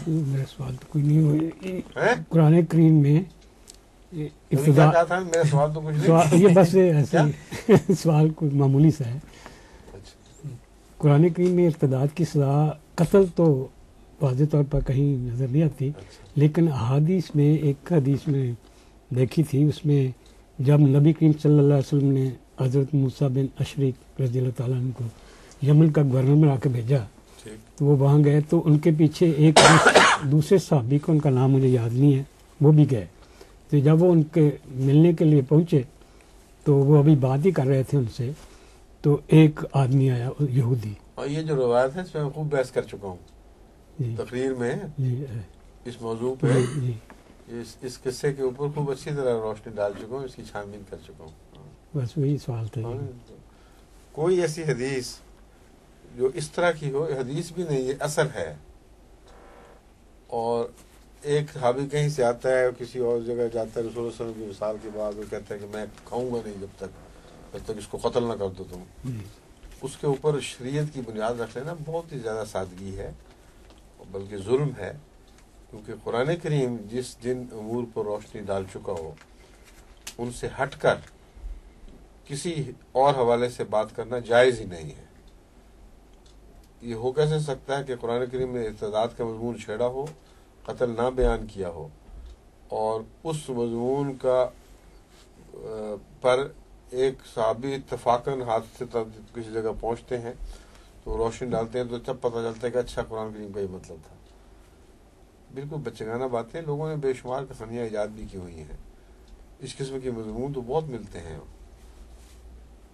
میرا سوال تو کوئی نہیں ہوا. ہیں؟ قرآن کریم میں کیا ابتدا کہا تھا؟ میرا سوال تو کچھ نہیں. یہ بس ایسے ہی سوال کوئی معمولی سا ہے. اچھا. قرآن کریم میں ارتداد کی سزا قتل تو واضح طور پر کہیں نظر نہیں آتی، لیکن احادیث میں ایک حدیث میں دیکھی تھی، اس میں جب نبی کریم صلی اللہ علیہ وسلم نے حضرت موسیٰ بن اشریق رضی اللہ تعالیٰ عنہ کو یمن کا گورنر بنا کے بھیجا تو وہ وہاں گئے تو ان کے پیچھے ایک دوسرے صحابی کو، ان کا نام مجھے یاد نہیں ہے، وہ بھی گئے. تو جب وہ ان کے ملنے کے لیے پہنچے تو وہ ابھی بات ہی کر رہے تھے ان سے، تو ایک آدمی آیا یہودی. اور یہ جو روایت ہے اس میں میں خوب بحث کر چکا ہوں تقریر میں اس موضوع پہ. اس قصے کے اوپر خوب اچھی طرح روشنی ڈال چکا ہوں، اس کی چھان بین کر چکا ہوں. بس وہی سوال تھا. کوئی ایسی حدیث جو اس طرح کی ہو، حدیث بھی نہیں، یہ اثر ہے، اور ایک صحابی کہیں سے آتا ہے کسی اور جگہ جاتا ہے، رسول اللہ صلی اللہ علیہ وسلم کی وصال کے بعد وہ کہتا ہے کہ میں کھاؤں گا نہیں جب تک اس کو قتل نہ کر دو تم. اس کے اوپر شریعت کی بنیاد رکھ لینا بہت ہی زیادہ سادگی ہے، بلکہ ظلم ہے، کیونکہ قرآن کریم جن امور پر روشنی ڈال چکا ہو ان سے ہٹ کر کسی اور حوالے سے بات کرنا جائز ہی نہیں ہے. یہ ہو کیسے سکتا ہے کہ قرآن کریم نے ارتداد کا مضمون چھیڑا ہو، قتل نہ بیان کیا ہو، اور اس مضمون کا پر ایک صحابی اتفاقاً ہاتھ سے کسی جگہ پہنچتے ہیں تو روشنی ڈالتے ہیں، تو تب پتہ چلتا ہے کہ اچھا قرآن کریم کا یہ مطلب تھا. بالکل بچگانہ باتیں، لوگوں نے بے شمار کہانیاں ایجاد بھی کی ہوئی ہیں. اس قسم کے مضمون تو بہت ملتے ہیں.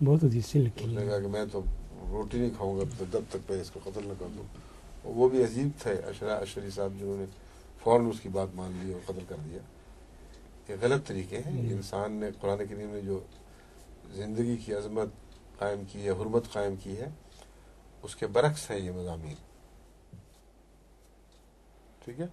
بہت حدیثیں لکھی اس نے ہیں. کہا کہ میں تو روٹی نہیں کھاؤں گا جب تک میں اس کو قتل نہ کر دوں. وہ بھی عجیب تھے اشری صاحب جنہوں نے فوراً اس کی بات مان لی اور قتل کر دیا. یہ غلط طریقے ہیں. انسان نے قرآن کریم میں جو زندگی کی عظمت قائم کی ہے، حرمت قائم کی ہے، اس کے برعکس ہیں یہ مضامین. ٹھیک ہے.